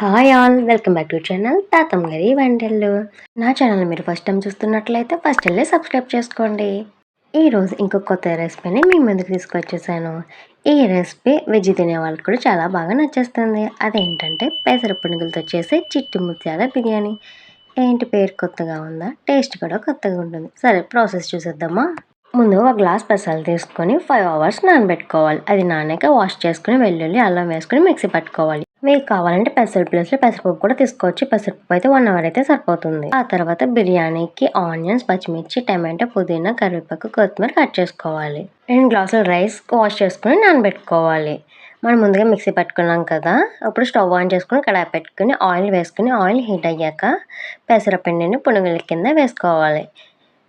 Hi all welcome back to channel తాతమ్మ గారి వంటలు. నా ఛానల్ మీరు ఫస్ట్ టైం చూస్తున్నట్లయితే ఫస్ట్ వెళ్ళి సబ్స్క్రైబ్ చేసుకోండి. ఈరోజు ఇంకొక కొత్త రెసిపీని మీ ముందుకు తీసుకొచ్చేసాను. ఈ రెసిపీ వెజ్ తినే వాళ్ళకి కూడా చాలా బాగా నచ్చేస్తుంది. అదేంటంటే పెసర పునుగులతో చేసే చిట్టి ముత్యాల బిర్యానీ. ఏంటి పేరు కొత్తగా ఉందా, టేస్ట్ కూడా కొత్తగా ఉంటుంది. సరే ప్రాసెస్ చూసేద్దామా. ముందు ఒక గ్లాస్ పెసలు తీసుకొని 5 hours నానబెట్టుకోవాలి. అది నానాక వాష్ చేసుకుని వెల్లుల్లి అల్లం వేసుకుని మిక్సీ పట్టుకోవాలి. మీకు కావాలంటే పెసర ప్లేస్లో పెసరపప్పు కూడా తీసుకోవచ్చు. పెసరపప్పు అయితే 1 hour అయితే సరిపోతుంది. ఆ తర్వాత బిర్యానీకి ఆనియన్స్, పచ్చిమిర్చి, టమాటో, పుదీనా, కరివేపాకు, కొత్తిమీర కట్ చేసుకోవాలి. 2 గ్లాసుల రైస్ వాష్ చేసుకుని నానబెట్టుకోవాలి. మనం ముందుగా మిక్సీ పెట్టుకున్నాం కదా, అప్పుడు స్టవ్ ఆన్ చేసుకుని కడాయి పెట్టుకుని ఆయిల్ వేసుకుని ఆయిల్ హీట్ అయ్యాక పెసరపిండిని పునుగుల కింద వేసుకోవాలి.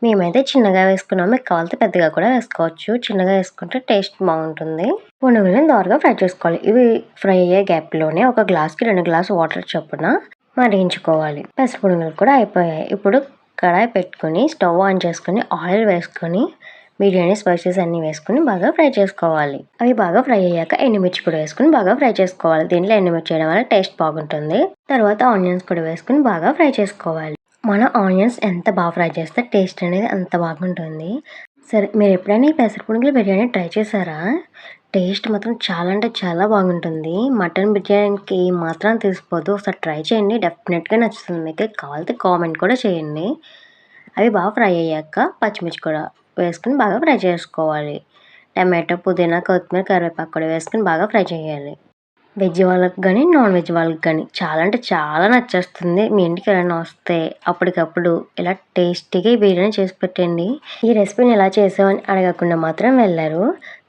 మేమైతే చిన్నగా వేసుకున్నాము. మీకు కావాలంటే పెద్దగా కూడా వేసుకోవచ్చు. చిన్నగా వేసుకుంటే టేస్ట్ బాగుంటుంది. పునుగులను దోరగా ఫ్రై చేసుకోవాలి. ఇవి ఫ్రై అయ్యే గ్యాప్లోనే ఒక గ్లాస్కి 2 గ్లాసు వాటర్ చొప్పున మరిగించుకోవాలి. పెసర పునుగులు కూడా అయిపోయాయి. ఇప్పుడు కడాయి పెట్టుకుని స్టవ్ ఆన్ చేసుకుని ఆయిల్ వేసుకొని బిర్యానీ స్పైసెస్ అన్నీ వేసుకుని బాగా ఫ్రై చేసుకోవాలి. అవి బాగా ఫ్రై అయ్యాక ఎండుమిర్చి కూడా వేసుకుని బాగా ఫ్రై చేసుకోవాలి. దీంట్లో ఎండుమిర్చి వేయడం వల్ల టేస్ట్ బాగుంటుంది. తర్వాత ఆనియన్స్ కూడా వేసుకుని బాగా ఫ్రై చేసుకోవాలి. మన ఆనియన్స్ ఎంత బాగా ఫ్రై చేస్తే టేస్ట్ అనేది అంత బాగుంటుంది. సరే, మీరు ఎప్పుడైనా ఈ పెసర పునుగుల బిర్యానీ ట్రై చేశారా? టేస్ట్ మాత్రం చాలా అంటే చాలా బాగుంటుంది. మటన్ బిర్యానీకి మాత్రం తీసిపోదు. ఒకసారి ట్రై చేయండి, డెఫినెట్గా నచ్చుతుంది. మీకు కావాలంటే కామెంట్ కూడా చేయండి. అవి బాగా ఫ్రై అయ్యాక పచ్చిమిర్చి కూడా వేసుకుని బాగా ఫ్రై చేసుకోవాలి. టమాటో, పుదీనా, కొత్తిమీర, కరివేపాకు కూడా వేసుకుని బాగా ఫ్రై చేయాలి. వెజ్ వాళ్ళకి కానీ నాన్ వెజ్ వాళ్ళకి కానీ చాలా అంటే చాలా నచ్చేస్తుంది. మీ ఇంటికి ఎవరైనా వస్తే అప్పటికప్పుడు ఇలా టేస్టీగా ఈ బిర్యానీ చేసి పెట్టండి. ఈ రెసిపీని ఎలా చేసామని అడగకుండా మాత్రం వెళ్ళరు.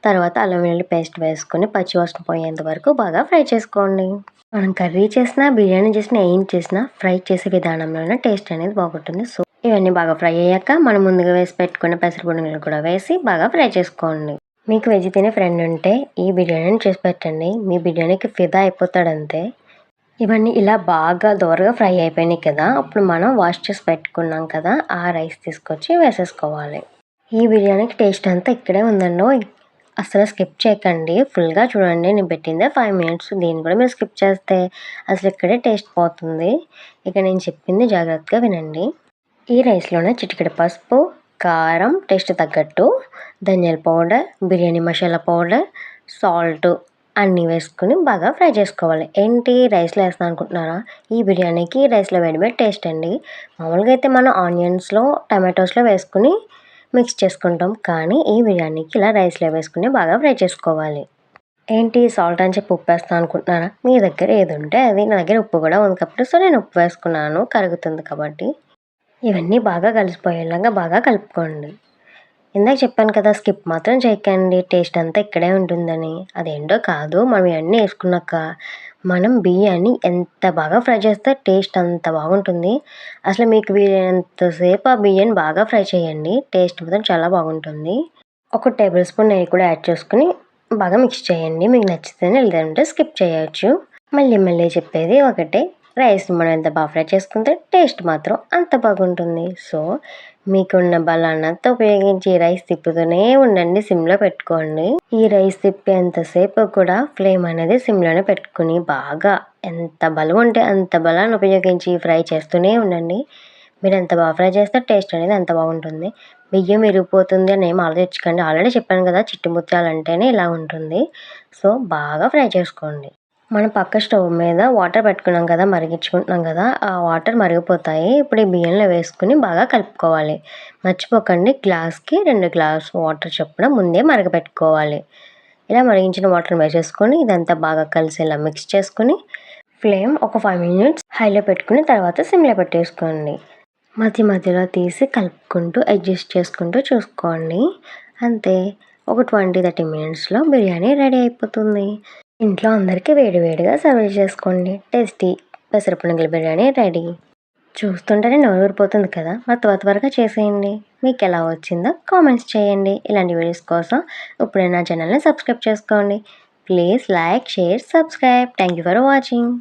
తర్వాత అల్లం వెల్లుల్లి పేస్ట్ వేసుకొని పచ్చివాసన పోయేంత వరకు బాగా ఫ్రై చేసుకోండి. మనం కర్రీ చేసినా బిర్యానీ చేసినా ఏం చేసినా ఫ్రై చేసే విధానంలోనే టేస్ట్ అనేది బాగుంటుంది. సో ఇవన్నీ బాగా ఫ్రై అయ్యాక మనం ముందుగా వేసి పెట్టుకున్న పెసర పునుగులు కూడా వేసి బాగా ఫ్రై చేసుకోండి. మీకు వెజ్ తినే ఫ్రెండ్ ఉంటే ఈ బిర్యానీని చేసి పెట్టండి. మీ బిర్యానీకి ఫిదా అయిపోతాడంతే. ఇవన్నీ ఇలా బాగా దోరగా ఫ్రై అయిపోయినాయి కదా, అప్పుడు మనం వాష్ చేసి పెట్టుకున్నాం కదా, ఆ రైస్ తీసుకొచ్చి వేసేసుకోవాలి. ఈ బిర్యానీకి టేస్ట్ అంతా ఇక్కడే ఉందండో. అసలు స్కిప్ చేయకండి, ఫుల్గా చూడండి. నేను పెట్టిందే 5 minutes. దీన్ని కూడా మీరు స్కిప్ చేస్తే అసలు ఇక్కడే టేస్ట్ పోతుంది. ఇక నేను చెప్పింది జాగ్రత్తగా వినండి. ఈ రైస్లోనే చిటికెడు పసుపు, కారం, టేస్ట్ తగ్గట్టు, ధనియాల powder, biryani masala powder, salt అన్నీ వేసుకుని బాగా ఫ్రై చేసుకోవాలి. ఏంటి రైస్లో వేస్తాను అనుకుంటున్నారా? ఈ బిర్యానీకి రైస్లో వేయడమే టేస్ట్ అండి. మామూలుగా అయితే మనం ఆనియన్స్లో, టమాటోస్లో వేసుకుని మిక్స్ చేసుకుంటాం. కానీ ఈ బిర్యానీకి ఇలా రైస్లో వేసుకుని బాగా ఫ్రై చేసుకోవాలి. ఏంటి సాల్ట్ అని చెప్పి ఉప్పు వేస్తాను అనుకుంటున్నారా? మీ దగ్గర ఏది ఉంటే అది. నా దగ్గర ఉప్పు కూడా ఉంది కాబట్టి సో నేను ఉప్పు వేసుకున్నాను, కరుగుతుంది కాబట్టి. ఇవన్నీ బాగా కలిసిపోయేలాగా బాగా కలుపుకోండి. ఇందాక చెప్పాను కదా, స్కిప్ మాత్రం చేయకండి, టేస్ట్ అంతా ఇక్కడే ఉంటుందని. అదేంటో కాదు, మనం ఇవన్నీ వేసుకున్నాక మనం బియ్యాన్ని ఎంత బాగా ఫ్రై చేస్తే టేస్ట్ అంత బాగుంటుంది. అసలు మీకు వీలైనంతసేపు ఆ బియ్యాన్ని బాగా ఫ్రై చేయండి, టేస్ట్ మాత్రం చాలా బాగుంటుంది. 1 tablespoon నెయ్యి కూడా యాడ్ చేసుకుని బాగా మిక్స్ చేయండి. మీకు నచ్చితేనే, లేదంటే స్కిప్ చేయొచ్చు. మళ్ళీ చెప్పేది ఒకటే, రైస్ మనం ఎంత బాగా ఫ్రై చేసుకుంటే టేస్ట్ మాత్రం అంత బాగుంటుంది. సో మీకున్న బలాన్నంతా ఉపయోగించి రైస్ తిప్పుతూనే ఉండండి, సిమ్లో పెట్టుకోండి. ఈ రైస్ తిప్పేంతసేపు కూడా ఫ్లేమ్ అనేది సిమ్లోనే పెట్టుకుని బాగా ఎంత బలం ఉంటే అంత బలాన్ని ఉపయోగించి ఫ్రై చేస్తూనే ఉండండి. మీరు ఎంత బాగా ఫ్రై చేస్తే టేస్ట్ అనేది అంత బాగుంటుంది. బియ్యం విరిగిపోతుంది అని ఏం ఆలోచించకండి. ఆల్రెడీ చెప్పాను కదా, చిట్టి ముత్యాలు అంటేనే ఇలా ఉంటుంది. సో బాగా ఫ్రై చేసుకోండి. మనం పక్క స్టవ్ మీద వాటర్ పెట్టుకున్నాం కదా, మరిగించుకుంటున్నాం కదా, ఆ వాటర్ మరిగిపోతాయి. ఇప్పుడు ఈ బియ్యంలో వేసుకుని బాగా కలుపుకోవాలి. మర్చిపోకండి, గ్లాస్కి 2 గ్లాసు వాటర్ చొప్పున ముందే మరగపెట్టుకోవాలి. ఇలా మరిగించిన వాటర్ని వేసేసుకొని ఇదంతా బాగా కలిసేలా మిక్స్ చేసుకుని ఫ్లేమ్ ఒక 5 minutes హైలో పెట్టుకుని తర్వాత సిమ్లో పెట్టేసుకోండి. మధ్యలో తీసి కలుపుకుంటూ అడ్జస్ట్ చేసుకుంటూ చూసుకోండి. అంతే, ఒక 20-30 minutesలో బిర్యానీ రెడీ అయిపోతుంది. ఇంట్లో అందరికీ వేడివేడిగా సర్వ్ చేసుకోండి. టేస్టీ పెసర పునుగుల బిర్యానీ రెడీ. చూస్తుంటేనే నోరు ఊరిపోతుంది కదా, మరి త్వరగా చేసేయండి. మీకు ఎలా వచ్చిందో కామెంట్స్ చేయండి. ఇలాంటి వీడియోస్ కోసం ఇప్పుడే నా ఛానల్ని సబ్స్క్రైబ్ చేసుకోండి. Please like, share, subscribe. Thank you for watching.